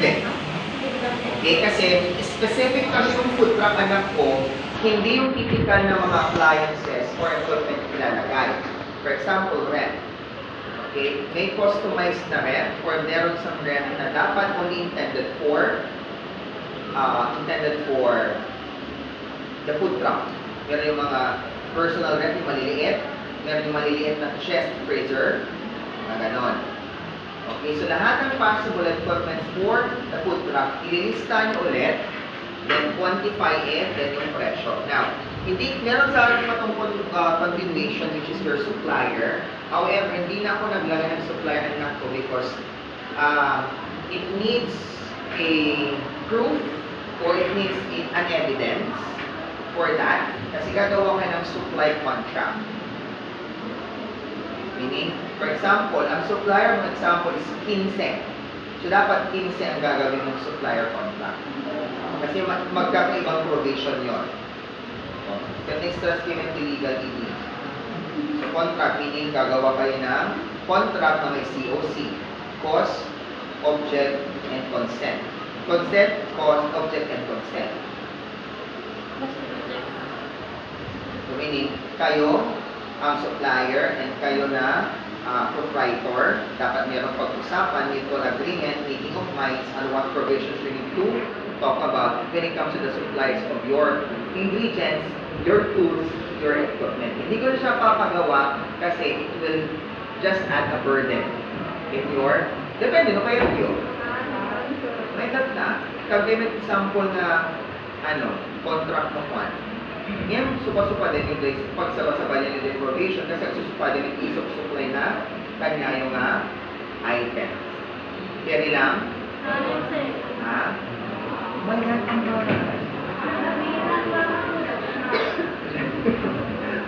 Depende. Okay, kasi specific kasi yung food truck anak ko, hindi yung typical na mga appliances or equipment ilalagay. For example, ref. Okay, may customized na ref or meron sa ref na dapat only intended for the food truck. Meron yung mga personal ref yung maliliit, meron yung maliliit na chest freezer, na ganon. Okay, so lahat ng possible equipment for the food truck, ililista nyo ulit, then quantify it, then yung presyo. Now, meron sa akin patungkol continuation, which is your supplier. However, hindi na ako naglagay ng supplier na to because it needs a proof or it needs an evidence for that. Kasi gagawa kayo ng supply contract. Meaning, for example, ang supplier ng example is 15. So, dapat 15 ang gagawin ng supplier contract. Kasi magkakaibang provision yun. Extra payment illegal ED. So, contract, meaning gagawa kayo ng contract na may COC. Cost, object, and consent. Consent, cost, object, and consent. So, meaning, kayo, ang supplier, and kayo na proprietor, dapat mayroong pag-usapan, mutual agreement, meeting of minds, and what provisions you need to talk about when it comes to the supplies of your ingredients, your tools, your equipment. Hindi ko na siya papagawa kasi it will just add a burden in your, depende no kayo yun. May that na, kagimit example na, contract mo kwan. Ngayon, supa-supa din yung pagsabasaba niya ng information kasi susupa din yung isok supply na kanya yung item. Kaya lang? Ha? Mayan ang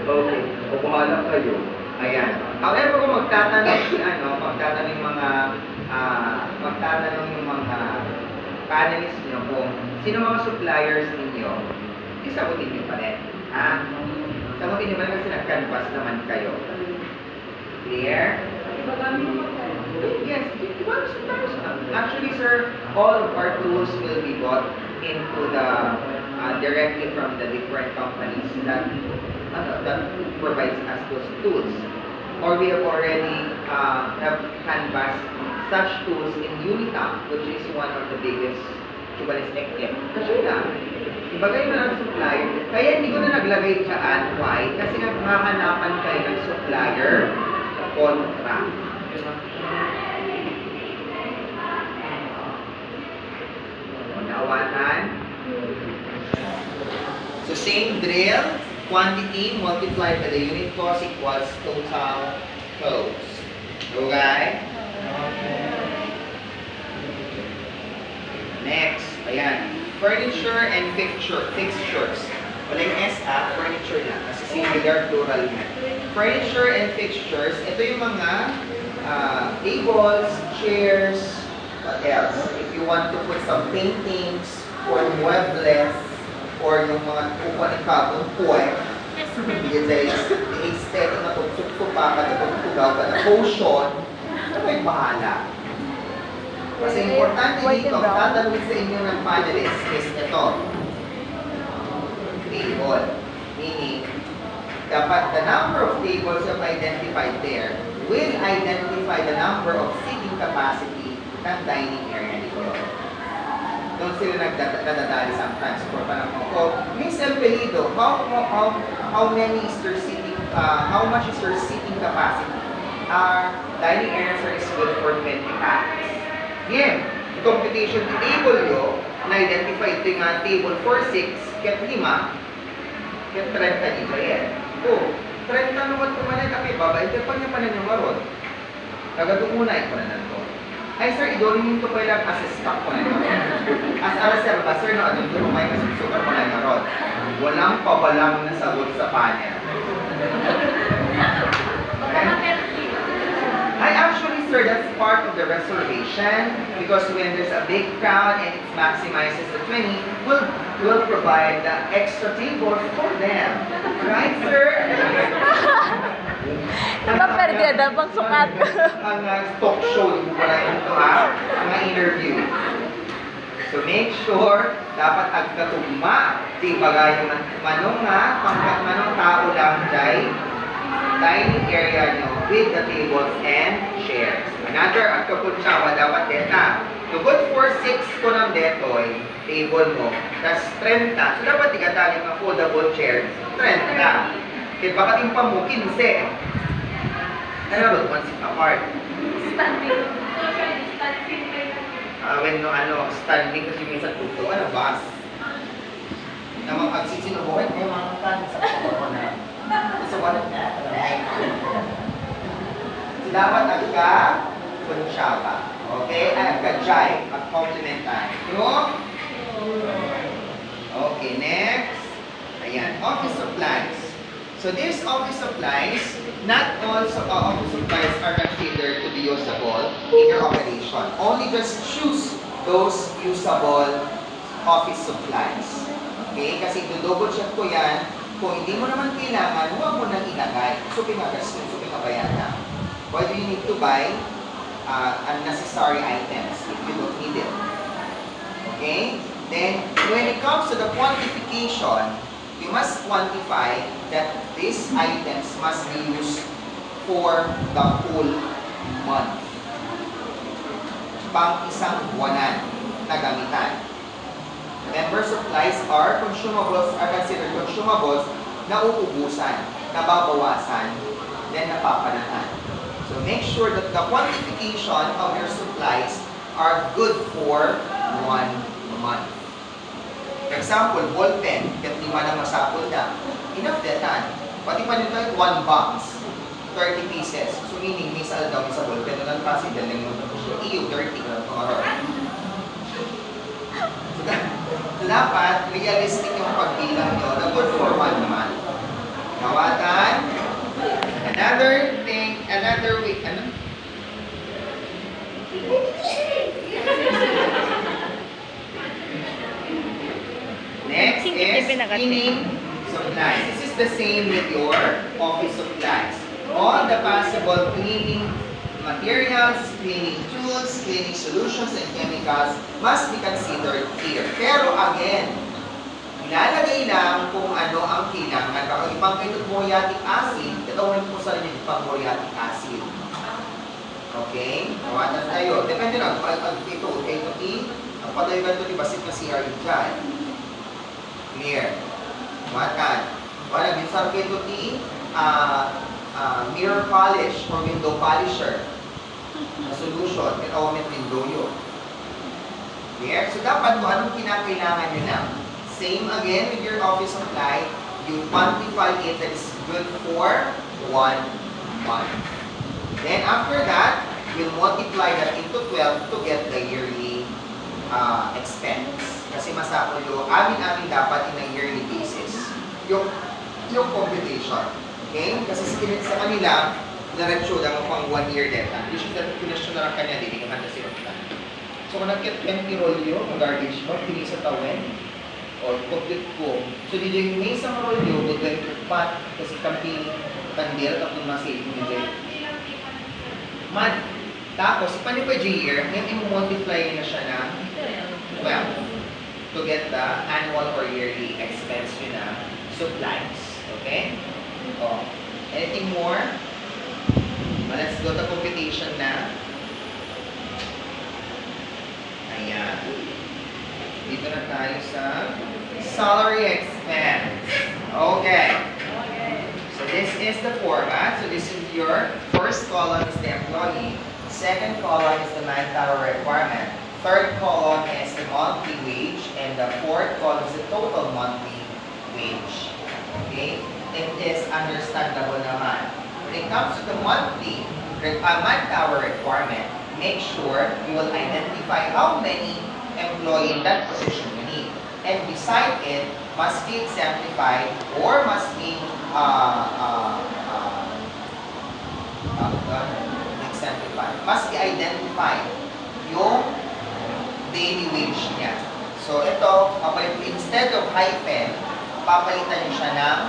okay. O bahala kayo. Ayan. However, kung magtatanong yung mga panelists nyo kung sino mga suppliers ninyo, isagutin nyo pa rin. Ha? Sagutin nyo pa rin kasi nag-canvas naman kayo. Clear? Yes. Actually, sir, all of our tools will be bought into the directly from the different companies that provides us those tools. Or we have already have canvassed such tools in Unitap, which is one of the biggest Cubanistic tip. Kasi lang, ibagay mo ng supplier, kaya hindi ko na naglagay dyan. Why? Kasi naghahanapan kayo ng supplier contract. Naawatan? So same drill, quantity multiplied by the unit cost equals total cost. Okay? Next, ayan. Furniture and fixtures. Wala yung S furniture lang. Kasi singular, plural yan. Furniture and fixtures, ito yung mga tables, chairs, what else? If you want to put some paintings or muebles or yung mga kukuha ng kapong puwet, yung aesthetic na tugsuk-supa ka na tugtugaw ka na potion, ano yung bahala? Kasi importante dito, tatanungin sa inyo ng panelists is ito. Table. Meaning, dapat the number of tables you have identified there will identify the number of seating capacity ng dining area nito. Doon sila nagdadali sometimes for panahon ko. Miss Elpelido, how many is your seating, how much is your seating capacity? Our dining areas is good for 20 packs. Yan, computation table yo, na-identify ito yung table for 6, ket 5, ket 30 dito yan. O, 30 naman kumanan kami, baba, ito pa niya pa na yung marot. Nagadukunay ko na nato. Ay sir, idolin nito pa lang as a stock ko na yun. As a reserva, sir, no, anong doon may kasukar mo na yung marot. Walang pabalang na sagot sa panya. Okay? Actually, sir, that's part of the reservation because when there's a big crowd and it maximizes the 20, we'll provide the extra tables for them. Right, sir? Nakaperdida pang sukat. Ang talk show, wala ito ha? Ang interview. So make sure dapat agkatugma di bagay manong nga pangkat manong tao lang jay dining area nyo with the tables and chairs. Another agkapunsyawa dapat deta. Tugod for 6 ko ng detoy table mo. Tas 30. So dapat tigatali mga foldable chairs. 30. Kaya baka ting mo 15. Ano ba? 1 seat apart. Standing. Standing. When standing kasi minsan tuto, bus. Namang agsinubuhay ko yung mga kan sa pagkakon na. So, wala na. So, dapat agka kunsyaba. Okay? Agka-jai. Mag-compliment tayo. True? Okay, next. Ayan. Office supplies. So, these office supplies, not all office supplies are considered to be usable in your operation. Only just choose those usable office supplies. Okay? Kasi double check ko yan. Kung hindi mo naman kailangan, huwag mo nang ilagay. So, pinagastos, so pinabayana. Why do you need to buy unnecessary items if you don't need it? Okay? Then, when it comes to the quantification, we must quantify that these items must be used for the whole month. Pang isang buwanan na gamitan. Member supplies are considered consumables na uubusan, nababawasan, then napapanahan. So make sure that the quantification of your supplies are good for 1 month. For example, ball pen, kat 5 na masapol na. Enough that. Pati pa nito 1 box, 30 pieces. So meaning, may sal daw sa ball pen, nalang kasi dalang yung iyo, 30 ka lang pangaraw. So dapat, realistic yung pagbilang nyo na good for 1 month. Nawatan. Another thing, another week, ano? Next is cleaning supplies. This is the same with your office supplies. All the possible cleaning materials, cleaning tools, cleaning solutions, and chemicals must be considered here. Pero again, ilalagay lang kung ano ang kailangan. Baka ipang kayo muriatic acid, tatawin po sa rin ipang muriatic acid. Okay? Nawatan tayo. Depende lang. Ito, ang padayon ito, basit na CR dyan. Clear. Nawatan. Wala, minsan kayo ito, mirror polish or window polisher na solution. Kitawamit window yun. Clear? So, dapat kung anong kinakailangan nyo lang. Same again with your office supply, you quantify it that is good for 1 month. Then after that, we'll multiply that into 12 to get the yearly expense. Kasi masakol yung amin-amin dapat in a yearly basis. Yung computation. Okay? Kasi sa kanila, na-review lang pang 1 year data. Usually, pinasyon na lang kanya, hindi ka man kasi so, kung nag-get 20 rolyo, ng garbage mo, pili sa tawin, or complete ko. So, dito yung may isang rolyo, dito yung pat, kasi kampi, kandil, tapos masave mo dito. Month. Tapos, paano pa year, ngayon i-multiply na siya na 12 to get the annual or yearly expense yun na supplies. Okay? Oh. Anything more? Let's go to computation na. Ayan. Dito na tayo sa salary expense. Okay. So this is the format. So this is your first column is the employee. Second column is the manpower requirement. Third column is the monthly wage. And the fourth column is the total monthly wage. Okay? It is understandable naman. When it comes to the monthly manpower requirement, make sure you will identify how many employee in that position you need. And beside it, must be exemplified or must be exemplified. Must be identified yung daily wage niya. So ito, instead of hyphen, papalitan niyo siya ng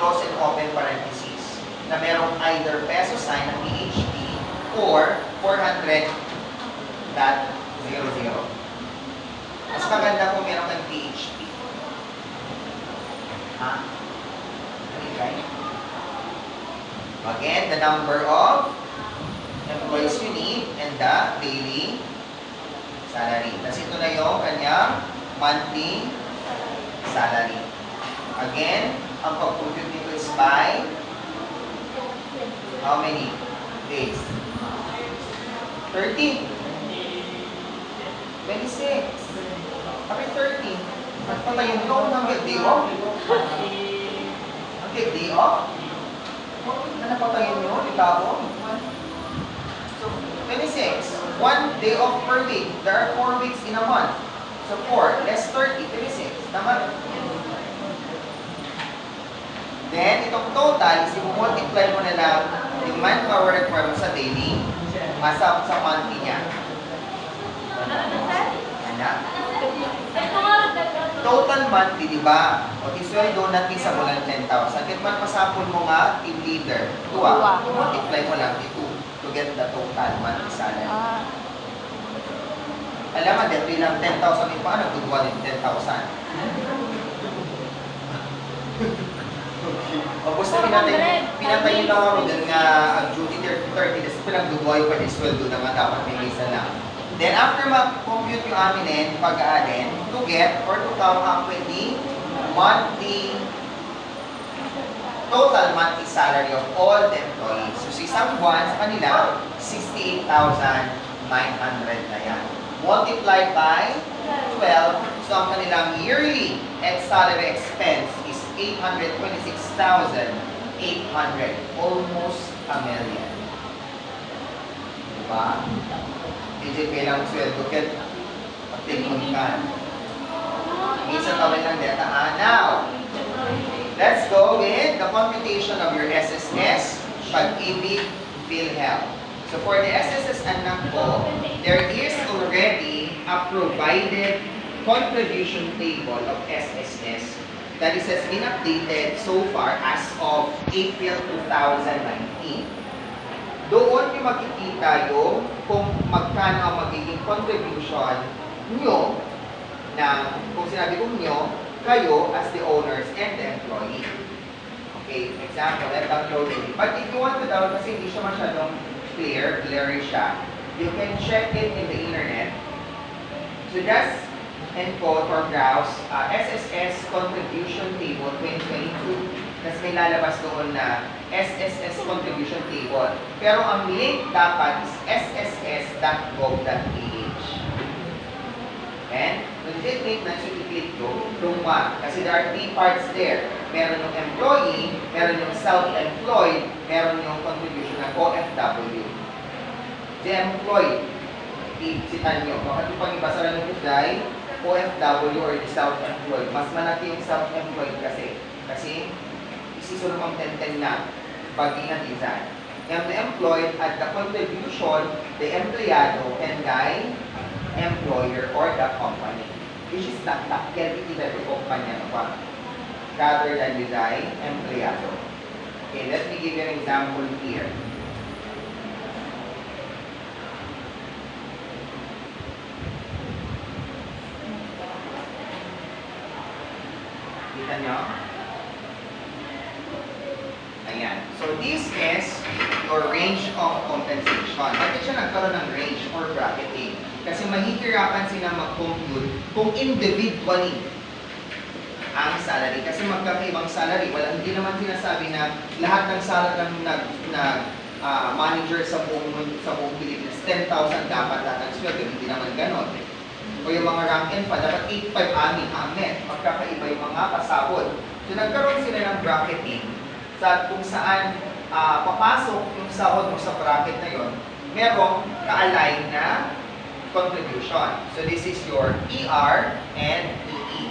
close and open parentheses na merong either peso sign na PHP or 400.00. Mas maganda kung meron kang PhD. Ha? Okay. Again, the number of employees you need and the daily salary. Tapos ito na yung kanyang monthly salary. Again, ang pag-compute nito is by how many days? 30. 26. Bakit 30? At patayin ko ng day off? Ang day off? Na napatayin nyo, itapo? So, 26. 1 day off per week. There are 4 weeks in a month. So, 4 less 30, 26. Tama? Then, itong total is i-multiply mo na lang yung manpower requirement sa daily sa monthly niya. Ano? Total monthly, di ba? O, isweldo natin sa bulan 10,000. Kaya man masapon mo nga, team leader, tuwa. Multiply mo lang ito to get the total monthly salary. Alam mo, dito lang 10,000 ito, paano nagtutuwa din 10,000? Tapos na pinatayin lang ako dun nga ang duty 30, tapos pinagduduwa yung pag-isweldo na nga dapat may isa lang. Then after mag-compute yung aminin, pag-aalin, to get or to come up with the monthly, total monthly salary of all the employees. So sa isang buwan sa kanila, 68,900 na yan. Multiplied by 12, so ang kanilang yearly salary expense is 826,800, almost a million. Diba? DJ lang sweldo ket pagtingin ka. Minsan kami lang data. Now, let's go with the computation of your SSS, Pag-ibig, PhilHealth. So for the SSS anak ko, there is already a provided contribution table of SSS that is has been updated so far as of April 2019. Doon yung makikita yung kung magkano ang magiging contribution nyo na, kung sinabi kong nyo, kayo as the owners and the employee. Okay, example, let's download it. But if you want to download, kasi hindi siya masyadong blurry siya, you can check it in the internet. So just encode or browse SSS Contribution Table 2022. Tapos may lalabas doon na SSS Contribution Table. Pero ang link dapat is sss.gov.ph. And when you click na, so i-click yung one. Kasi there are 3 parts there. Meron yung employee, meron yung self-employed, meron yung contribution ng OFW. The employee, isitan nyo. Bakit yung pag-ibasa lang yung dahil OFW or the self-employed. Mas malaki yung self-employed kasi isisun mong 10-10 na pag-ingat isa. Yung the employed at the contribution, the empleyado and the employer or the company. Which is not can be either the company rather than the empleyado. Okay, let me give you an example here. Kita nyo? Ayan. So, this is your range of compensation. Bakit siya nagkaroon ng range or bracketing? Kasi mahihirapan sila mag-compute kung individually ang salary. Kasi magkakaibang salary. Hindi naman sinasabi na lahat ng salary ng manager sa buong Pilipinas, 10,000 dapat ang sweldo. Hindi naman ganon. O yung mga rank and file, dapat 8,500 amen. Magkakaiba yung mga pasahod. So nagkaroon sila ng bracketing sa kung saan papasok yung sahod mo sa bracket na yon, merong ka-align na contribution. So this is your ER and EE.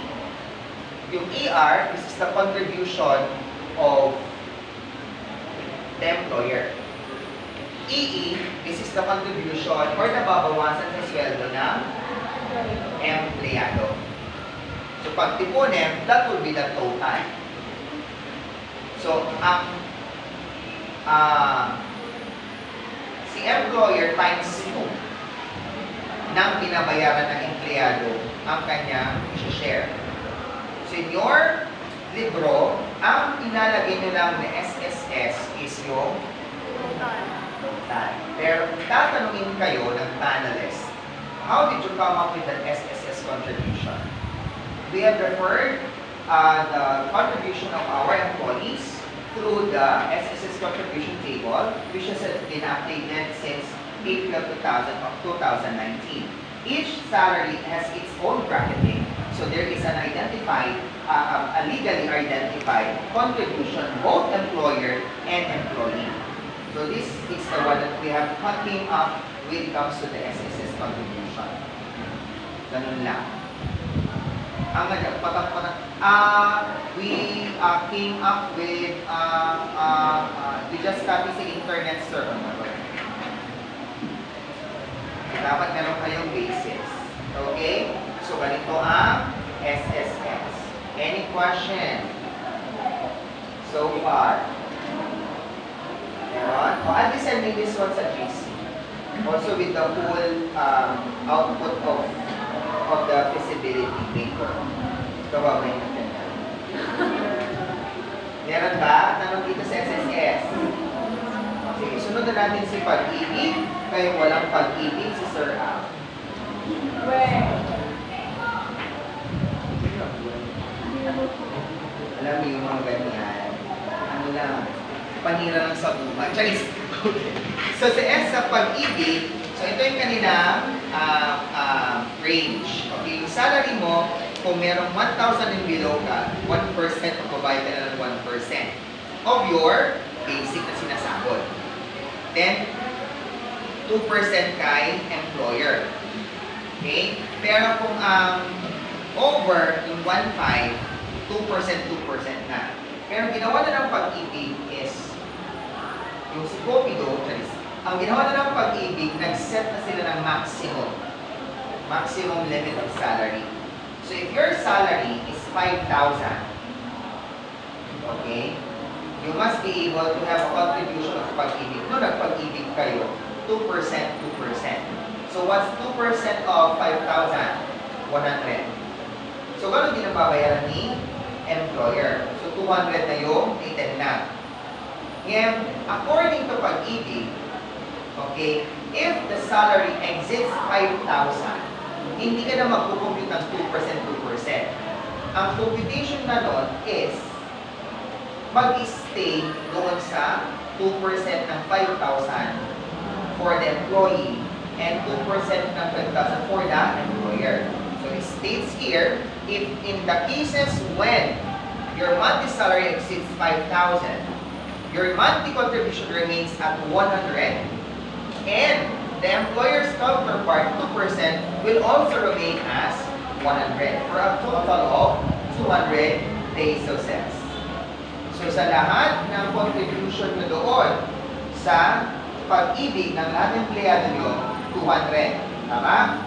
Yung ER, this is the contribution of the employer. EE, this is the contribution or nababawasan sa sweldo ng empleyado. So pag tipunin, that will be the total. So ang si employer times 2. ng binabayaran ng empleyado ang kanyang share. So in your libro, ang ilalagay nyo lang na SSS is yung total. Pero tatanungin kayo ng panelist, how did you come up with an SSS contribution? We have referred the contribution of our employees through the SSS contribution table, which has been updated since April 2019. Each salary has its own bracketing, so there is an identified, a legally identified contribution, both employer and employee. So this is the one that we have came up when it comes to the SSS contribution. Ganun lang. Ang we came up with, we just copy sa internet, sir. Dapat meron kayong basis. Okay? So, ganito ang SSS. Any question? So far? Meron? O, I'll be sending this one sa GC. Also with the full output of the feasibility paper. Ito ba may natin? Meron ba? Tanong dito sa SSS. Sige, sunod na natin si Pag-ibig. Kayong walang pag-ibig, si Sir Al. Alam mo yung mga ganyan. Ano lang, panira lang sa buhay. Charis! Okay. So sa S sa Pag-ibig, so ito yung kaninang range. Okay, yung salary mo, kung merong 1,000 and below ka, 1% magbabayad ka na ng 1% of your basic na sinasahod. Then, 2% kay employer. Okay? Pero kung over yung 1.5, 2% na. Pero ginawa na ng Pag-ibig is, yung si Copido, ang ginawa na ng Pag-ibig, nag-set na sila ng maximum limit of salary. So if your salary is 5,000, okay, you must be able to have a contribution of Pag-ibig. No, nag-Pag-ibig kayo, 2%. So what's 2% of 5,000? 100. So gano'n din ang babayaran ni employer? So 200 na yung item na. Ngayon, according to Pag-ibig, okay, if the salary exceeds 5,000, hindi ka na magkukumpute ng 2%. Ang computation na nun is mag-stay doon sa 2% ng 5,000 for the employee and 2% ng 5,000 for the employer. So it states here, if in the cases when your monthly salary exceeds 5,000, your monthly contribution remains at 100, and the employer's counterpart, 2%, will also remain as 100 for a total of 200 pesos. So sa lahat ng contribution na doon sa Pag-ibig ng lahat ng empleyado nyo, 200. Tama?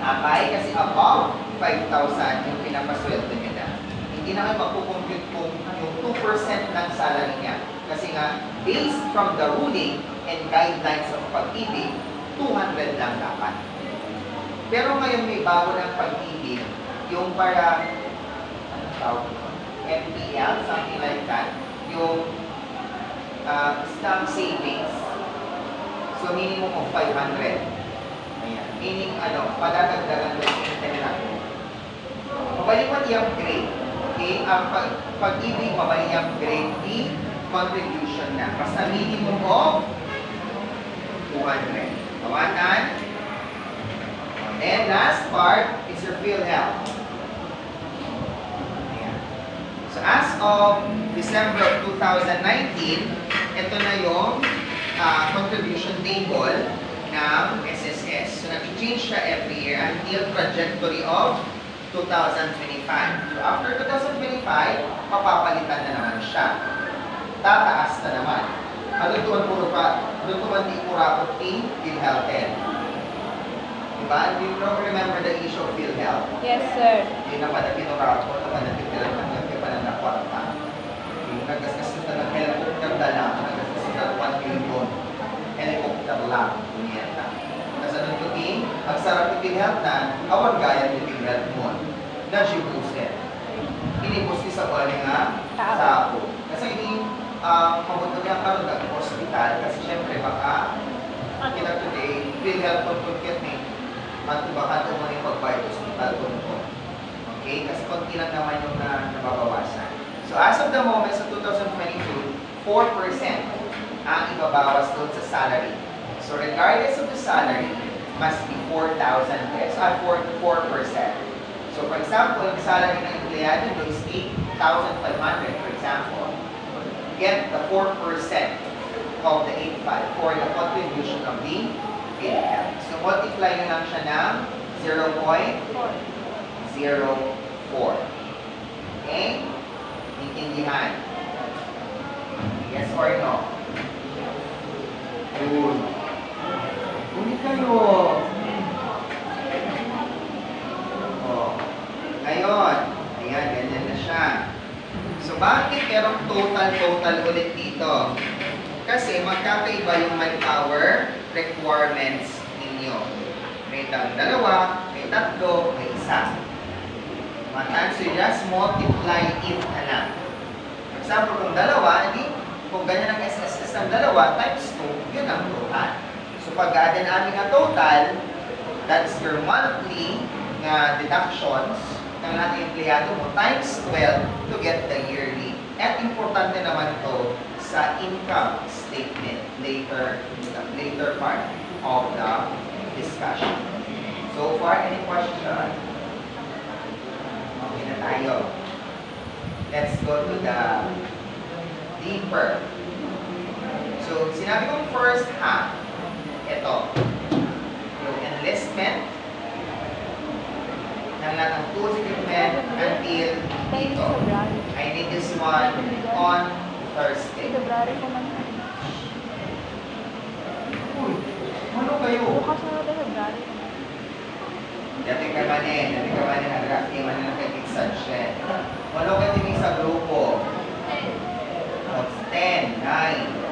Okay? Kasi above 5,000 yung pinapasweldo nyo na. Hindi na kayo magpucompute kung yung 2% ng salary niya. Kasi nga, based from the ruling and guidelines of Pag-ibig, 200 lang dapat. Pero ngayon may bago ng Pag-ibig, yung para, ano tawag ito? MPL, something like that. Yung stamp savings. So, minimum of 500. Ayan. Meaning, padadagdagan ko yung item lang. Mabaliwan yung grade. Okay? Ang Pag-ibig, mabaliwan yung grade D, contribution na. Basta minimum of 200. Tawatan. And then, last part is your PhilHealth. So as of December of 2019, ito na yung contribution table ng SSS. So nag-change siya every year until trajectory of 2025. So after 2025, mapapalitan na naman siya. Tataas na naman. Ano tuman di kurakot team, PhilHealth. Diba? Do you remember the issue of PhilHealth? Yes, sir. Yun na pala pinurakot, naman nagtitilang ng kwarta. Yung nagkaskas na ng helicopter na lang, nagkaskas na 1 million helicopter lang, ganyan lang. Kasi Sa nagtuting, ang sarap itinghap na, awan gaya itinghap mo. Na sibusin. Inibusti sa wala nga tao. Kasi ini, mabuto niya karoon ng hospital. Kasi syempre, baka, kita today, will help on pagkit ni, baka tumang yung pagbayad hospital ko. Okay? Kasi konti lang naman yung nababawasan. So as of the moment, sa 2022, 4% ang ibabawas doon sa salary. So regardless of the salary, must be 4,000 pesos, 4%. So for example, ang salary ng empleyado doon is 8,500, for example. Get the 4% of the 8,500 for the contribution of the income. So multiply nyo lang siya ng 0.04. Okay? Intindihan. Yes or no? Good. Ulit kayo. Oh. Ngayon. Ayan, ganyan na siya. So, bakit merong total ulit dito? Kasi magkakaiba yung manpower requirements ninyo. May dalawa, may tatlo, may isa. So, just multiply it na lang. For example, kung dalawa, kung ganyan ang SSS ng dalawa, times 2, yun ang total. So, pag-add namin ang total, that's your monthly deductions ng ating empleyado mo times 12 to get the yearly. At importante naman to sa income statement later part of the discussion. So far, any question? Okay na tayo. Let's go to the deeper. So, sinabi kong first half, ito, yung enlistment ng lahat ng tools equipment until dito. I need this one on Thursday. February ko man. Uy, ano kayo? Bukas na natin February. Dati ka man nag-rafting man ng kay-extension. Walo ka din sa grupo. 10, 9,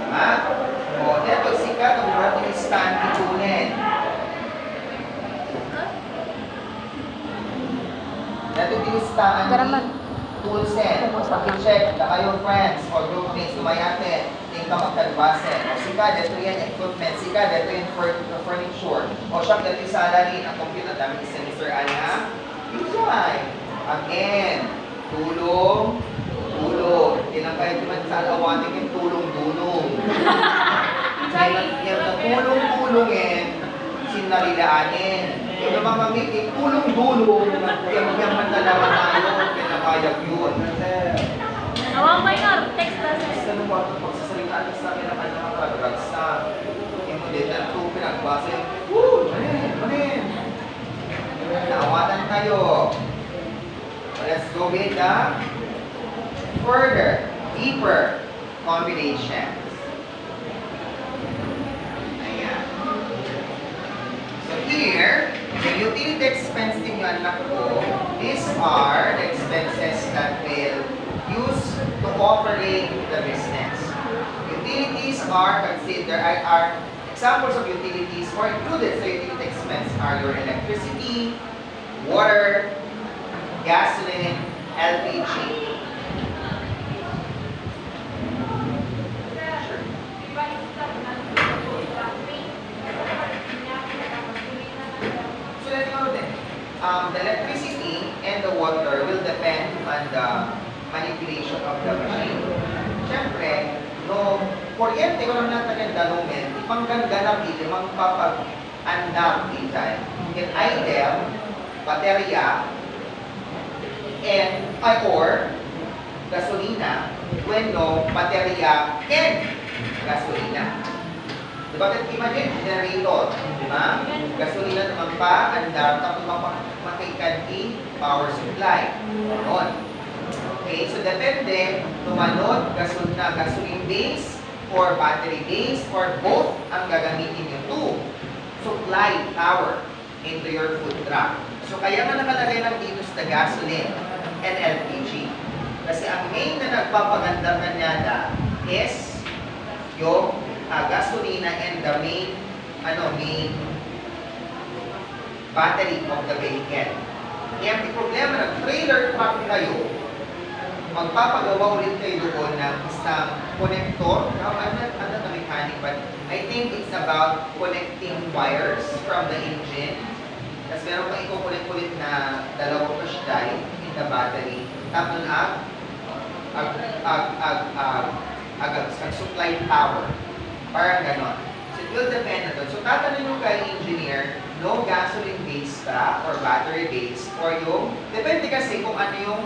tama? O, dito, sikat, ang mga stand itunin. Dito, tinistaan Garaman. toolset. Pag-check, na kayo friends or groupmates, lumayate, tingin ka magkalbase. O, sika, dito yan equipment. Sika, dito yung furniture. O, siya, dito yung salary, ang computer, dami isa ni Sir Ana. Enjoy. Again, tulong. Tinang kayo naman sa alawating yung tulong-dulong. Yung tulong-tulungin, sinarilaanin. Yung naman mamitin, tulong-dulong, yung matalaman tayo, pinakayag yun. Nawang minor, text message. Ano ba ito pagsasalitaan sa akin ng kanyang kadragsa? Yung mo din na ito, pinagbasa yung, manin. Naawatan kayo. Let's go with the further, deeper combinations. Ayan. So here, the utility expense din yung anak ko, these are the expenses that will use to operate the business. Utilities are considered, are examples of utilities or included sa utility expense are your electricity, water, gasoline, LPG. So let me know then. The electricity and the water will depend on the manipulation of the machine. Siyempre, no kuryente ko lang natin yung dalumin, ipangganda na dito, magpapag-andar dito. In either, baterya, or gasolina, when no, baterya and gasolina. Diba? Imagine, generator, diba? Gasolina naman pa, andar, tapos makikanti, power supply. Ganon. Okay, so depende, tumanod, gasoline base, or battery base, or both ang gagamitin nyo to supply power into your food truck. So kaya nga nakalagay lang dito sa gasoline and LPG. Kasi ang main na nagpapaganda kanyada is yung gasolina and the main battery of the vehicle. Kaya ang problema, nag-trailer park kayo, magpapagawa ulit kayo doon ng isang connector. Now, I'm not a mechanic, but I think it's about connecting wires from the engine. Tapos meron pang ikukulit-kulit na dalawang pushdrive in the battery. Tapos supply power. Parang ganon. So it will depend na doon. So tatanong nyo kay engineer, no gasoline based ba or battery based or yung, depende kasi kung ano yung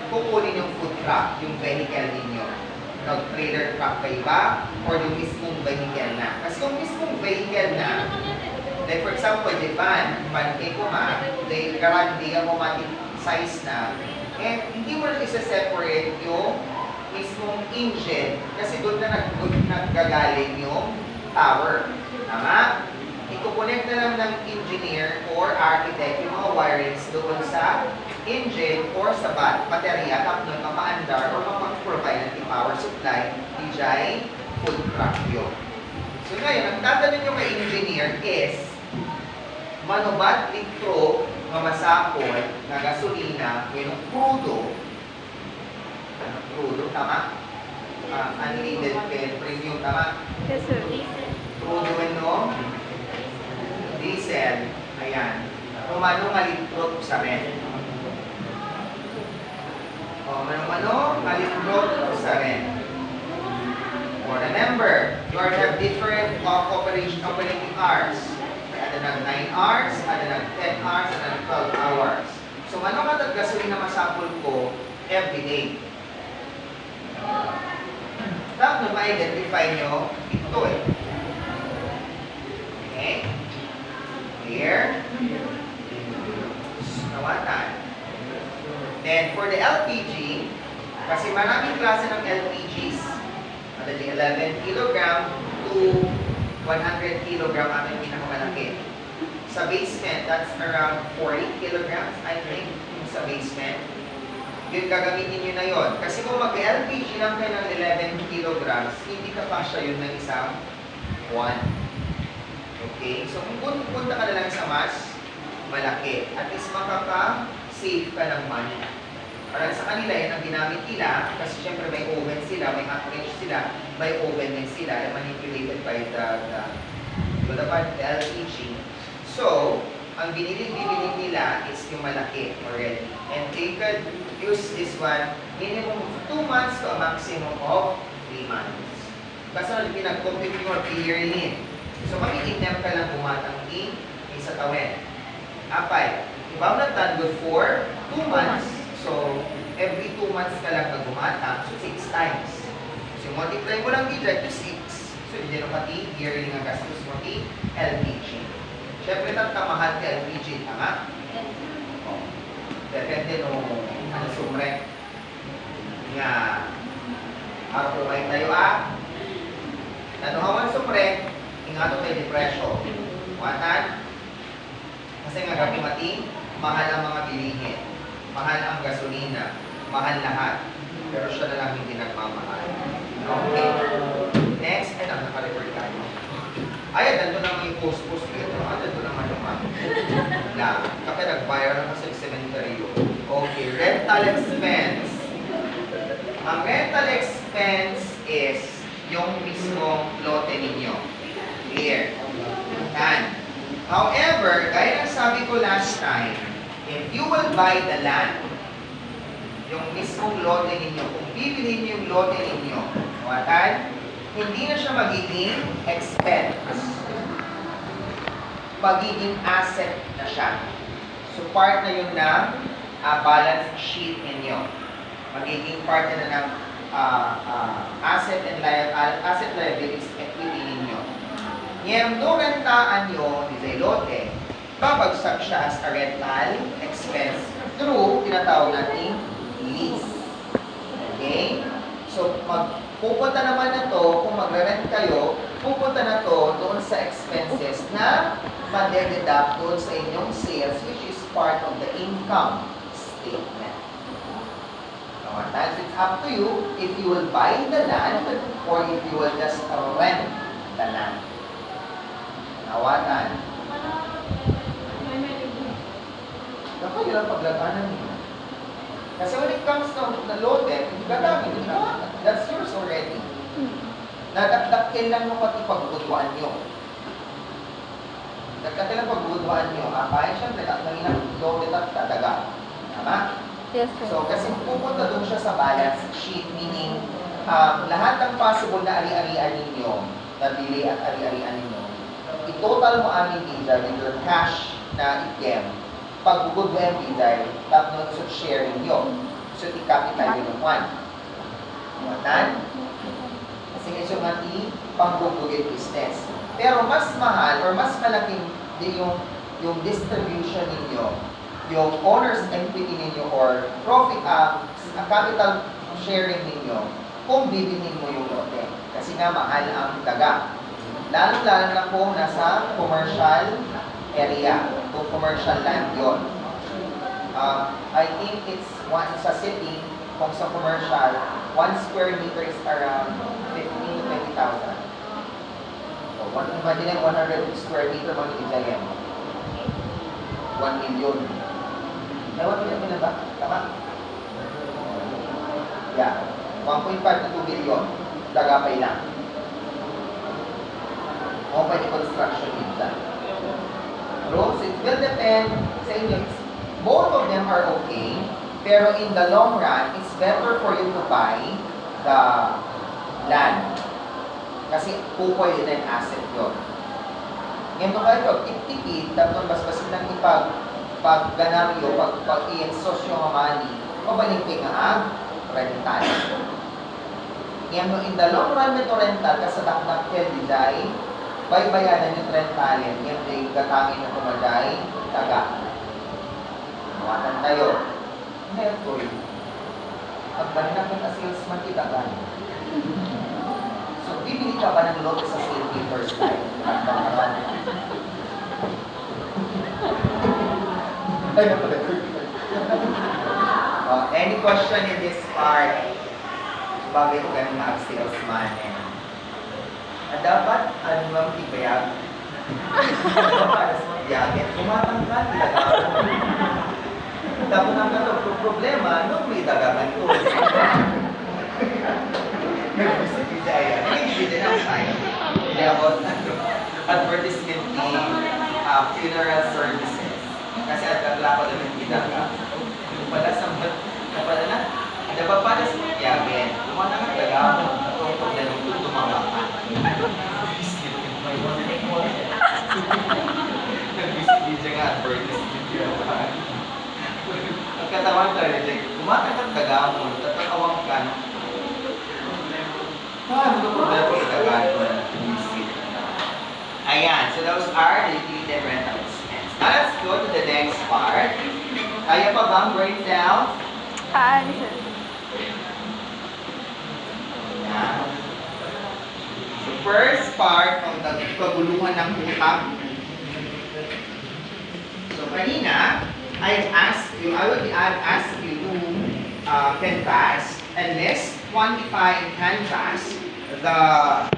kukunin yung food truck, yung vehicle ninyo. Nag-trailer truck kayo ba or yung mismong vehicle na. Kasi kung mismong vehicle na, like for example, the van Ecoma, the grande automatic size na, hindi mo na isa-separate yung mismong engine kasi doon na naggagaling yung power. Tama? Ikukonect na lang ng engineer or architect yung mga wirings doon sa engine or sa baterya tapos nun mapa-andar or mapag-provide ng power supply DJ food truck yun. So ngayon, ang tatanong nyo kay engineer is manubat litro ng masapol na gasolina yung crudo. Crudo, tama? Unleaded premium, tama? Yes, sir. Crudo no? Diesel. Ayan. Kumano nga litro sa red. O, mano litro sa red. Or remember, you are have different operating hours. Ada ng 9 hours, ada ng 10 hours, ada ng 12 hours. So, ano ka gasolina masapol ko every day? Tapos ma-identify nyo ito eh. Okay? Here. Nawatan. Then, for the LPG, kasi maraming klase ng LPGs. Ada di 11 kg to 100 kg ang aming pinakamalaki. Sa basement, that's around 40 kilograms, I think, sa basement. Yun, gagamitin nyo na yun. Kasi kung mag-LPG lang kayo ng 11 kilograms, hindi ka pa siya yun ng isang buwan. Okay? So, kung punta ka na lang sa mas malaki, at least makaka-save ka ng money. Para sa kanila, yan ang ginamit nila, kasi syempre may oven sila, may hot range sila, may oven din sila, and manipulated by the LPG. So, ang bibili nila is yung malaki already. And they could use this one minimum of 2 months to a maximum of 3 months. Kasi pinag-compute mo yearly. So, kami item ka lang bumatang sa tawin. Apay, if I'm not done before 2 months, so every 2 months ka lang gumatang, so 6 times. So, multiply mo lang dito to 6. So, hindi na pati yearly nga gastos mo LPG. Siyempre, mahal ka LPG, tama? Oh. Depende no, ano sumre. Nga, provide tayo nanuhawan sumre, ingato tayo depresyo. Watan? Kasi nga gabi mati, mahal ang mga bilihin. Mahal ang gasolina. Mahal lahat. Pero siya na lang hindi nagmamahal. Okay. Next, ay naka-refer tayo. Ay, nandun naman yung post-post dito. Nandun naman yung na, kapag nag-wire na kasi cemetery yun. Okay, rental expense. Ang rental expense is yung mismong lote ninyo. Clear. And, however, gaya ng sabi ko last time, if you will buy the land, yung mismong lote ninyo, kung bibili niyo yung lote ninyo, watan, hindi na siya magiging expense. Magiging asset na siya. So, part na yun ng balance sheet ninyo. Magiging part na ng asset liabilities equity ninyo. Ngayon, no rentaan nyo ni lote, babagsak siya as a rental expense through tinatawag nating lease. Okay? So, pupunta naman na to, kung magre-rent kayo, pupunta na to doon sa expenses na madededuct doon sa inyong sales, which is part of the income statement. Now, it's up to you if you will buy the land or if you will just rent the land. Nawatan. lang paglaganan niyo. Kasi when it comes to the loaded, gagamit nyo na. That's yours already. Nadakdakin lang mo pati pagbuduan nyo. Nagkatalang pagbuduan nyo, kaya siyempre, nanginang loaded at tataga. Tama? Yes, sir. So, kasi pupunta doon siya sa balance sheet, meaning, lahat ng possible na ari-arian ninyo, na delay at ari-arian ninyo, i-total mo amin dito with your cash na item, pagbugod mo yung bigay, tapos sa share ninyo. So, i-capital yun ng 1. Matan? Kasi nga siya nga pangbugugin business. Pero mas mahal or mas malaking yung distribution ninyo, yung owner's equity ninyo or profit, capital sharing ninyo, kung bibilhin mo yung lote. Kasi nga mahal ang daga. Lalo-lalo na kung nasa commercial area, kung commercial land yun. I think it's sa city, kung sa commercial, 1 square meter is around 15 to 20,000. So, imagine 100 square meter, mga nilagyan. 1 million. Ay, 1 million ba? Tama? Yeah. 1.5 to 2 billion. Dagapay lang. O pwede construction nila. Rules, it will depend sa inyo. Both of them are okay, pero in the long run, it's better for you to buy the land. Kasi pupoy din asset yun. Ngayon kung kayo, tip-tipid, tapos basbasin lang pag-ganaryo, pag-i-ensosyo ng money, mabalingking nga rental. Ngayon, in the long run nito rental, kasadakdak yan, diday, baybayanan yung rentalin, yan din gatangin na tumaday, taga. Mawatan tayo. Neto yun. Pagbahinak ng salesman kita ba? So, bibili ka ba ng lote sa sale first time? Any question in this part? Bagay ko ganun na salesman. Dapat, ano bang ibayag? Para sa magyagin, kumatangkan, ilagawan. Tapos ang katong problema, nung may dagagan ko. Nag-visit ayan. Nag-visit ang tayo. About advertisement ni funeral services. Kasi at kakla ko naman idaga. Pala sa pala na, dapat para sa magyagin, kumatangkan dagawan. Itong problema ko tumangakan. Nag-visit nga advertisement yun. Katawan ka rin, kumakatang tagamon, tatakawang ka. Ano ko problema yung tagamon? Ayan, so those are the utility rental expense. Now let's go to the next part. Kaya pa bang breakdown? Sir. Ayan. So first part, ang kaguluhan ng utang. So kanina, I would ask you to canvas and list, quantify and canvas the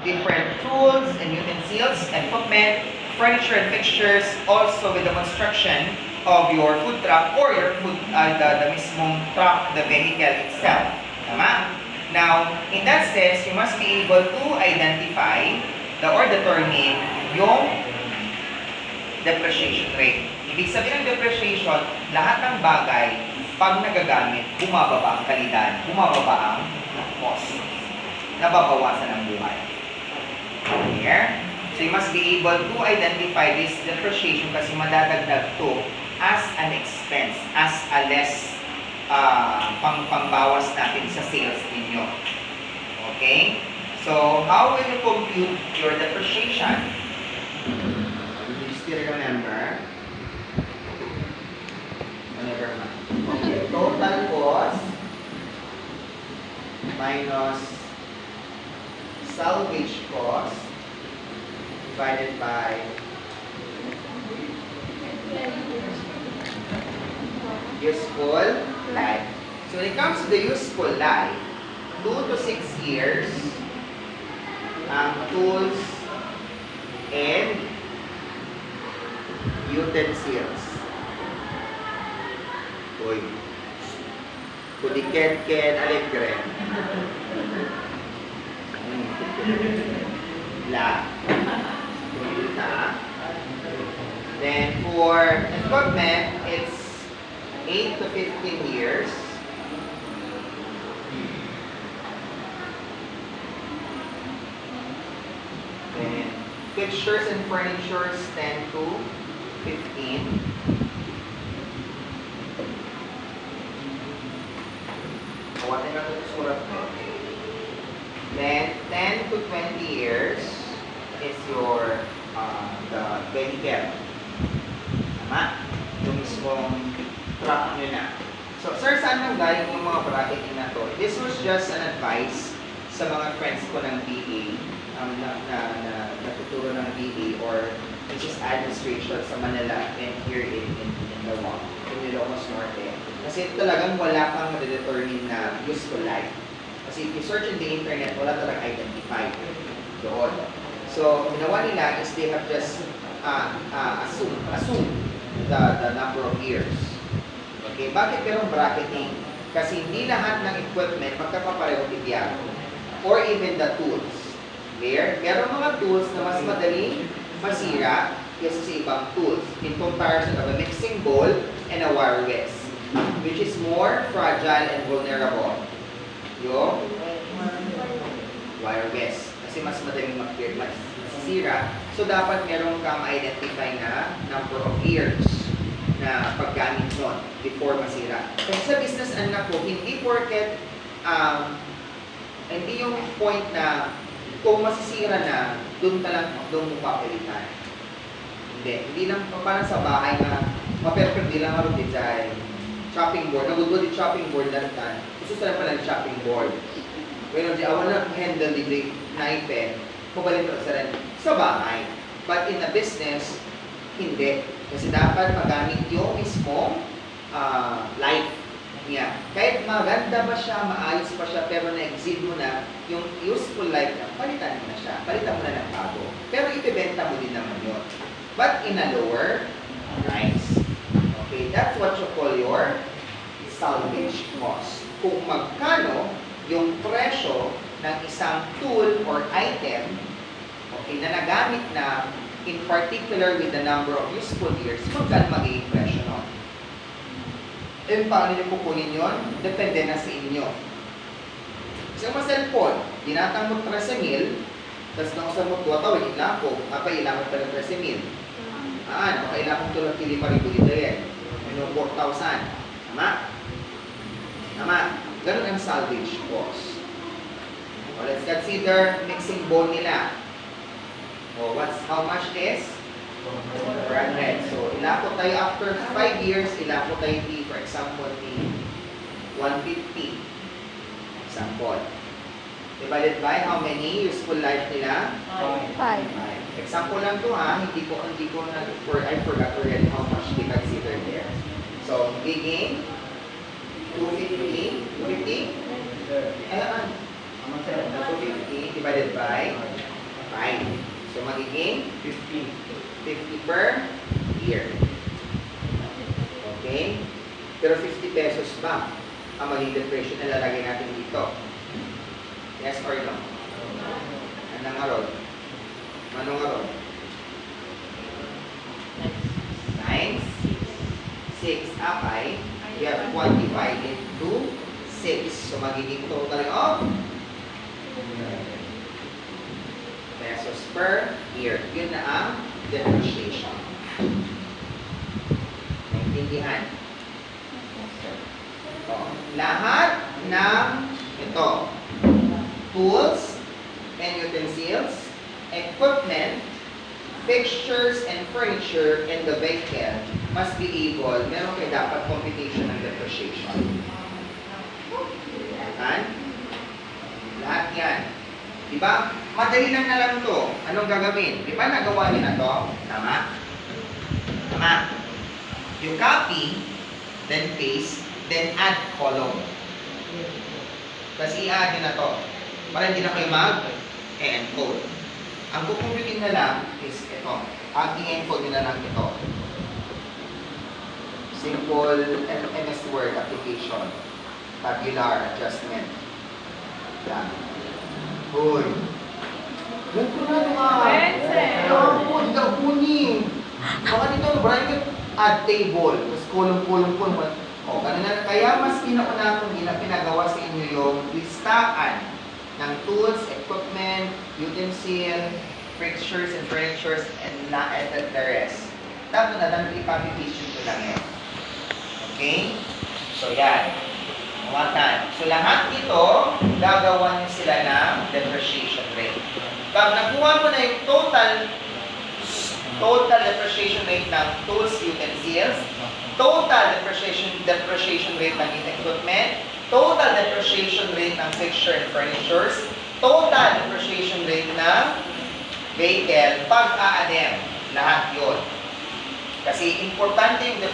different tools and utensils, equipment, furniture and fixtures, also with the construction of your food truck or your the mismong truck, the vehicle itself. Tama? Now, in that sense, you must be able to identify or determine yung depreciation rate. Ibig sabihin ng depreciation, lahat ng bagay, pag nagagamit, bumababa ang kalidad, bumababa ang cost. Nababawasan ang buhay. Here. So you must be able to identify this depreciation kasi madadagdag to as an expense, as a less pangbawas natin sa sales ninyo. Okay? So, how will you compute your depreciation? Do you still remember? Never mind. Okay, total cost minus salvage cost divided by useful life. So when it comes to the useful life, 2 to 6 years, tools and utensils. Uy. Kudiket-ket alegre. La. Kulita. Then for equipment, it's 8 to 15 years. Then fixtures and furnitures 10 to 15. Kawatin na ito surat mo. Then 10 to 20 years is your the vehicle. Tama? Yung mismong truck nyo na. So, sir, saan nang galing yung mga bracketing na to? This was just an advice sa mga friends ko ng BA, natuturo ng BA or which is administration sa Manila and here in the WAC, in Ilocos Norte. Kasi talagang wala kang ma-determine na useful life. Kasi if you search in the internet, wala talagang identified doon. So, ginawa nila is they have just assume the number of years. Okay, bakit merong bracketing? Kasi hindi lahat ng equipment magkakapareho titiyak. Or even the tools. Merong mga tools na mas madaling masira kaysa sa ibang tools in comparison of a mixing bowl and a wire whisk, which is more fragile and vulnerable. Yung wire whisk. Kasi mas madaling masira. So, dapat meron kang identify na number of years na paggamit nun before masira. Kasi sa business, anak ko, hindi porket, hindi yung point na kung masisira na, doon mo papilitan. Hindi lang parang sa bahay na maperfect lang ang design. Chopping board, nagudod yung chopping board lang tan. Gusto sa pala yung chopping board. Pero di awan na handle di knife kubalit ko sa bahay. But in a business, hindi. Kasi dapat magamit yung mismong life niya. Kahit maganda pa siya, maayos pa siya, pero na-exceed mo na yung useful life niya, palitan mo na siya. Palitan mo na ng bago. Pero ibebenta mo din naman yun. But in a lower price. Okay, that's what you call your salvage cost. Kung magkano yung presyo ng isang tool or item, okay, na nagamit na in particular with the number of useful years, magkano magiging presyo nun? Eh, paano nyo kukunin yun? Depende na sa inyo. Isang mga cellphone, dinatang mo 13,000, tapos nakusar mo 2,000, ilang ko, ilang ko pa ng 13,000. Ilang ko tulad kili pa rin dito yan. Ano, 4,000. Tama? Tama. Ganun ang salvage cost. So, let's consider mixing bowl nila. How much is? 400. So, ilapot tayo after 5 years, ilapot tayo for example, 150. Example. Divided by how many useful life nila? 5. Example lang to ha, hindi ko I forgot already how much they consider there. So, giging 250. 250? Ayan. 250 divided by 5. So, magiging 50 per year. Okay? Pero 50 pesos ba ang magiging presyo na lalagay natin dito? Yes or no? Anong aron? Anong aron? Times 6 apay. We have quantified it to 6. So, magiging total of pesos per year. Yun na ang depreciation. Naintindihan? Lahat ng ito, tools and utensils, equipment, fixtures and furniture, and the vehicle must be able, meron kayo dapat computation ng depreciation. Lahat yan. Diba? Madali lang na lang to. Anong gagawin? Diba nagawa niyo na to? Tama? Tama. You copy, then paste, then add column. Kasi i-add nyo na to. Para hindi na kayo mag-encode. Ang kukumputin na lang is ito. Ang i-encode nyo na lang ito. Simple MS Word application. Tabular adjustment. Yan. Uy. Ganito na nga. Ako, hindi ka kunin. Baka dito, Brian, add table. Tapos kulong. O, ganun na. Kaya mas pinauna kong pinagawa sa inyo yung listaan ng tools, equipment, utensil, fixtures and furnitures, and the rest. Tapos na lang, ipapivision ko lang yan. Okay? So, yan. Mawatan. So, lahat ito, gagawa niyo sila ng depreciation rate. Pag nakuha mo na yung total depreciation rate ng tools, utensils, total depreciation rate ng equipment, total depreciation rate ng fixture and furnitures, total depreciation rate ng vehicle, pag-a-addem, lahat yun. Kasi importante yung the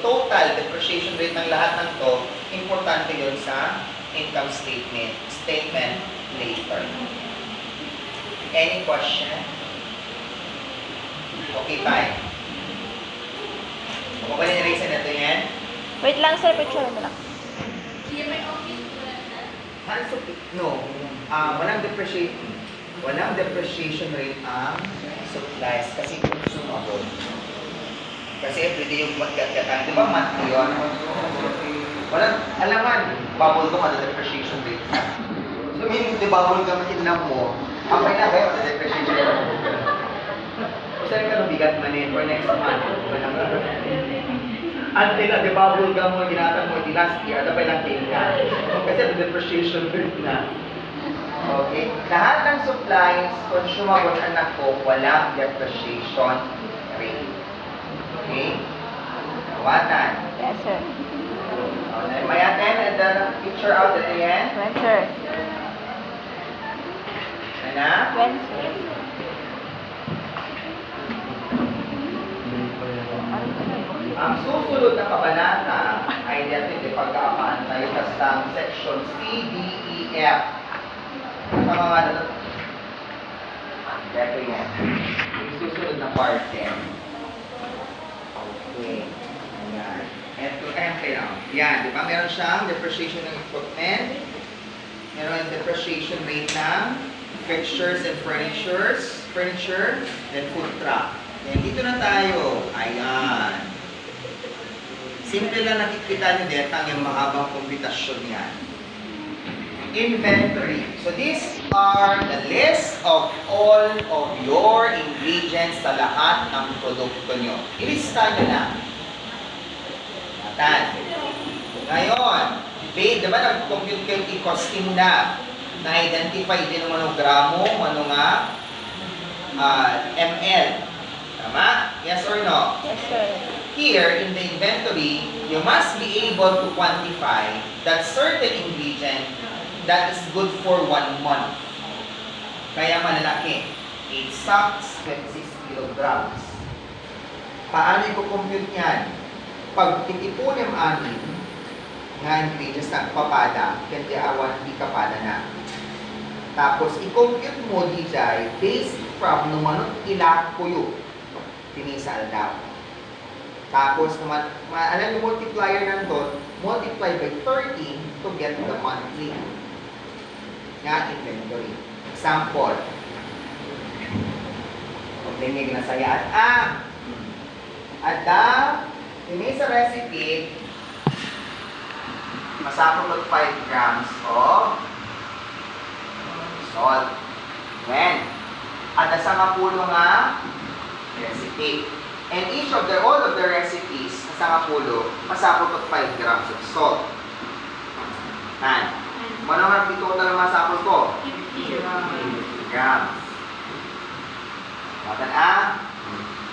total depreciation rate ng lahat ng to, importante yun sa income statement later. Any question? Okay, bye. Kung ba niresa na ito yan? Wait lang sir, picture mo lang. No. Walang depreciation rate ang supplies kasi consumable. Kasi everyday yung magkakatan. Di ba monthly yun? Walang, alaman, bubble gum at depreciation rate. So meaning, di bubble gum kinam mo, okay na kayo sa depreciation rate. So saan ka bigat manin for next month? Until na, di bubble gum mo, ginatan mo, di last year, dapat lang tingka. Kasi the depreciation rate na. Okay? Lahat ng supplies, consumables, anak ko, walang depreciation rate. Okay? Nawatan. Yes sir. May attend and the picture out at the end. When sir? Na? When sir? Ang susunod na kabanata ay definitely pag-aapahan tayo sa section C, D, E, F. Sa mga ito yan. Yung susunod na part 10. Okay. Ayan. Ito, lang. Yan, di ba? Meron siyang depreciation ng equipment. Meron depreciation rate ng fixtures and furniture, then food truck. Then dito na tayo. Ayan. Simple lang nakikita nyo dito ang yung mahabang komputasyon yan. Inventory. So these are the list of all of your ingredients sa lahat ng produkto nyo. Ilista nyo na. Matan. Ngayon, di ba nag-compute kayo i-costing na? Na-identify din ng manong gramo, manong ml. Tama? Yes or no? Yes sir. Here, in the inventory, you must be able to quantify that certain ingredient that is good for 1 month. Kaya malalaki. 8 sacks, 26 kilograms. Paano i-compute yan? Pag titipunin amin, nga ingredients na papada, kaya awan di kapada na. Tapos, i-compute mo, DJ, based from numanot ilang puyo. Tinisal daw. Tapos, alam yung multiplier nandun, multiply by 30 to get the monthly. Nga, inventory. Example. Kung tingin na saya at ada, ini sa recipe, masakot 5 grams of salt. Then, ada sa mapulo nga recipe. And all of the recipes sa mapulo, masakot 5 grams of salt. Yan. Ano nga total ng masakot ko? 50 grams. Matan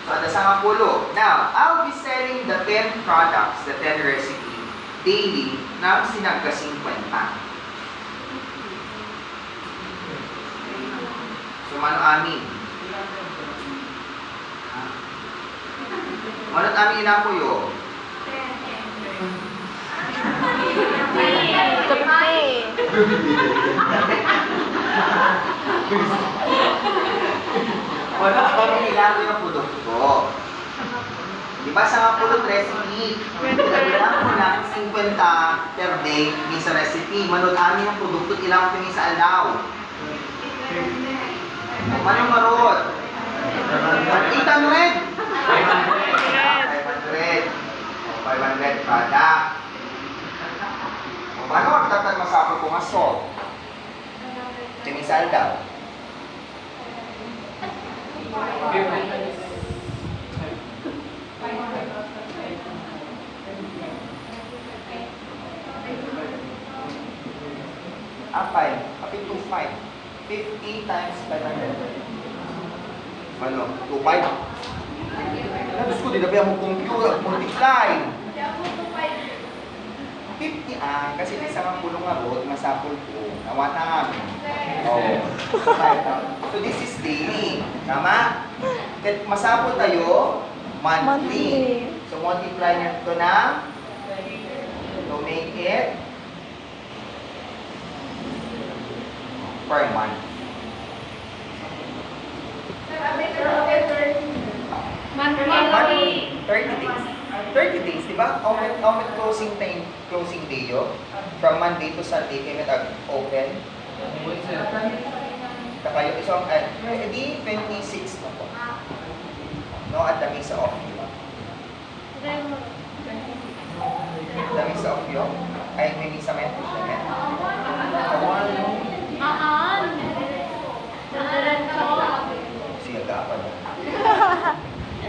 So, ada sa mapulo. Now, I'll be selling the 10 products, the 10 recipe, daily ng sinagkasing kwenta. So, mano amin? Mano't amin na po yun? Mano't amin ilang yung produkto. Di ba sa mga pulot recipe? per day, may sa recipe. Manood amin ang produkto, ilang kami sa alaw. Manong marot? 800. 500. 500 product. Paano magtatag masapol kung aso? Timisal daw. Apay, kapit 2.5. 50 times 500. Ano? 2.5? Tapos ko, di na ba mo computer, multiply. 50 kasi isa nga pulong nga road, masapol ko. Nawata nga. Oh. So this is daily. Tama? Then masapol tayo, monthly. So multiply nyo ito na to make it per month. Monthly. 30 days. 30 days, di ba? Open closing time, closing day yun. From Monday to Sunday, kayo nag-open. Kapayo isang, di 26 na po. No, at the misa of you. The misa of you. Ay, may misa may ito siya. Siya gapa na.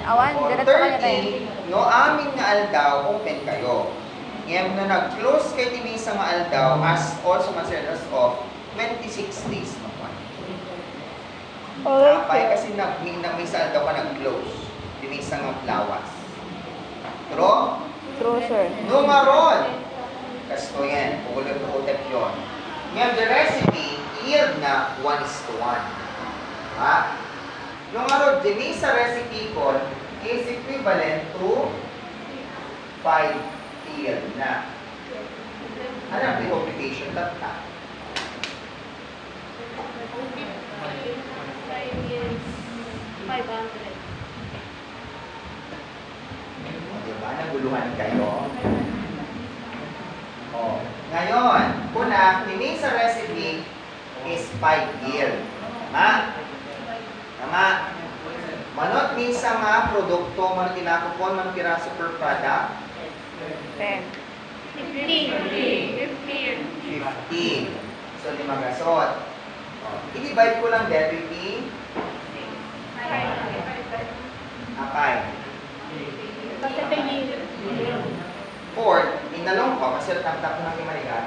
Awan, ganun sa kanya tayo. 30, no, amin nga aldaw, open kayo. Ngayon na nag-close kay Timisa nga aldaw as also considered of 26 days na po. Kapay kasi may sa aldaw ka nag-close. Timisa nga plawas. True? True, sir. Numaron. Kasto yan, pulot-utep yun. Ngayon, the recipe, yield na 1:1. Ha? Yung araw, din sa recipe ko is equivalent to 5 yield na. Ano ang computation tatla? Diba? Naguluhan kayo. Oh. Ngayon, una, din sa recipe is 5 yield. Tama? Tama. Manot minsan nga produkto, manot tinakupon, manot piraso per product? 10. 15. So, 5 gasot. Oh. I-divide ko lang deputy. Akay. 4. Inalong ko, kasi tap-tap ko ng kimaligat.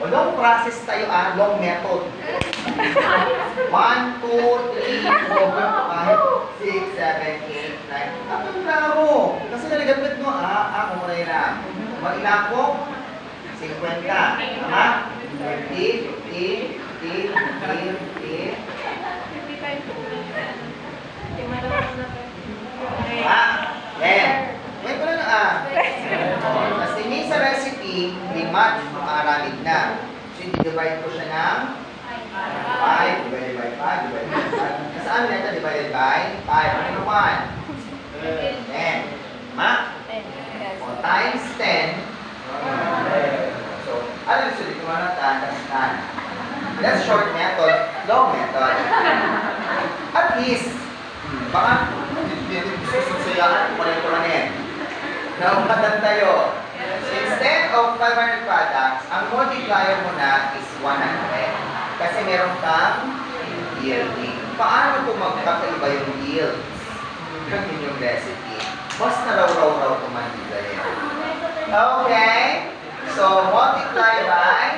O, long process tayo long method. 1, 2, 3, 4, 5, 6, 7, 8, 9. Ang klaro. Kasi naligamit mo, ako mo na mag-ila ko, 50. Tama? 50, 50, 50, 50. Then, wait ko lang Tapos ini sa recipe, 5, makaramid na. So, i-divide ko siya ng 5 divided by 5 divided by 5. Saan nito divided by 5? Ano naman? 10. Ma? 10. O, times 10. So, ano yung sulit ko na that's 10. That's short method, long method. At least, baka susuyaan ko rin ko na yan. Naumatan tayo. So, instead of 500 products, ang multiplier mo na is 100. Kasi meron kang yielding. Paano kung magkakaiba yung yields? Yung inyong recipe. Mas naraw-raw tumandila yan. Okay? So, multiply by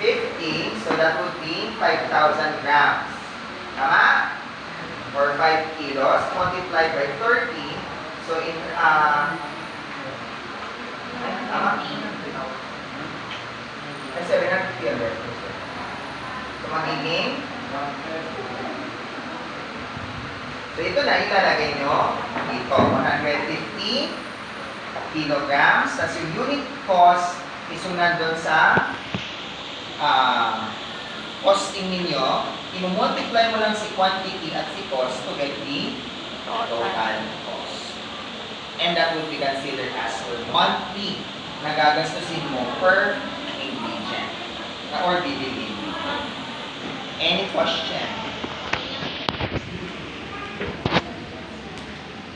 50. So, that would be 5,000 grams. Tama? Or 5 kilos. Multiply by 30. So, tama? Kasi 700 kilos. So, magiging so, ito na ilalagay nyo dito. 150 kilograms. Tapos yung unit cost is yung nandun sa costing ninyo. Ino-multiply mo lang si quantity at si cost to get the total cost. And that would be considered as your monthly na gagastusin mo per ingredient or bibilin. Any question?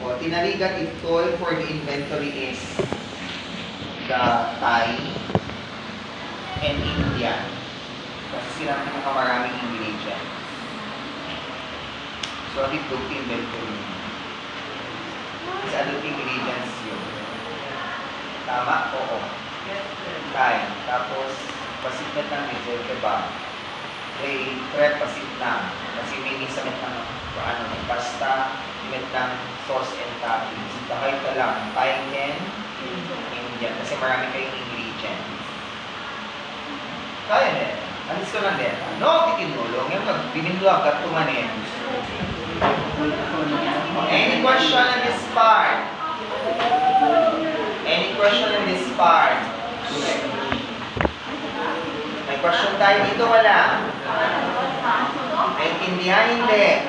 O, tinaligan ito for the inventory is the Thai and India. Kasi sila ang pinakamaraming ingredient. So, ito yung inventory. Kasi ano yung ingredients yun? Tama? Oo. Thai. Tapos, pasit ng diesel, diba? May prep pasit na. Kasi may nisamit ng pasta, mit ng sauce and toppings. Baka ito lang, Thai and Indian. Kasi marami kayong ingredient. Kaya din. Alis ko lang din. Ano? Titinulong. Yung binindulog at tumanin. Any question on this part? Any question on this part? May question tayo dito, wala? Naintindihan, hindi?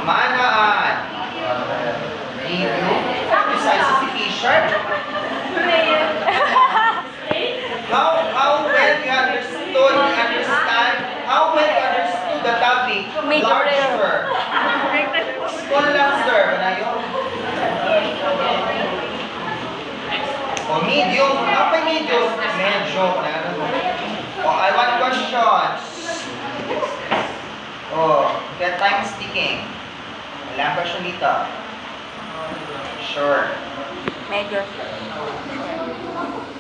Manaan. Medium. Besides the t-shirt. How well you understand, how well you understood the topic? Medium Large, rare. sir. Small lang, sir. Manayo. O medium. Apa medium? Medyo. O, I want questions. Oh, that time is ticking. Wala question dito. Sure. Medyo.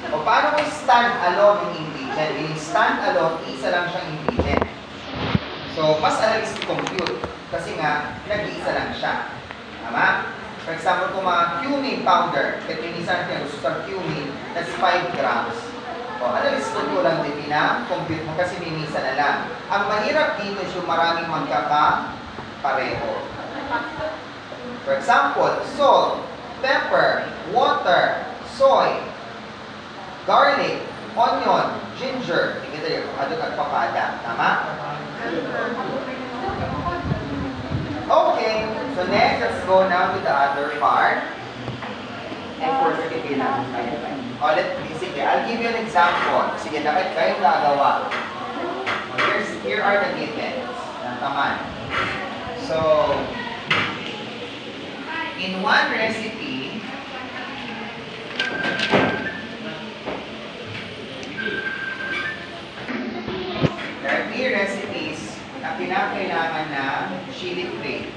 O paano mo stand alone yung ingredient? Yung stand alone, isa lang siyang ingredient. So, mas analyze to compute. Kasi nga, nag-iisa lang siya. Tama? For example, kung mga cumin powder, kahit yung isa natin gusto sa cumin, that's 5 grams. O, analyze ko lang din compute mo kasi minisa na lang. Ang mahirap dito is yung maraming magkakapareho. For example, salt, pepper, water, soy, garlic, onion, ginger. Tingnan tayo, ano nagpapada. Tama? Okay, so next, let's go now to the other part. And for certificate. Sige, I'll give you an example. Sige, dapat kayong gagawa. Here are the givens. Taman. So, in one recipe, there are 3 recipes na pinakailangan ng chili flakes.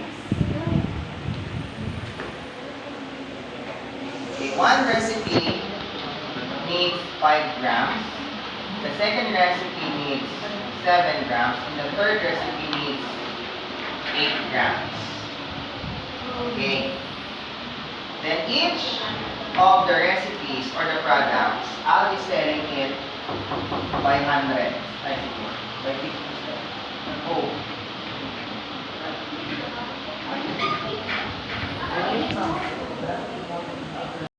Okay, one recipe needs 5 grams. The second recipe needs 7 grams. And the third recipe needs 8 grams. Okay. Then each of the recipes or the products, I'll be selling it by 100. By 50. Oh.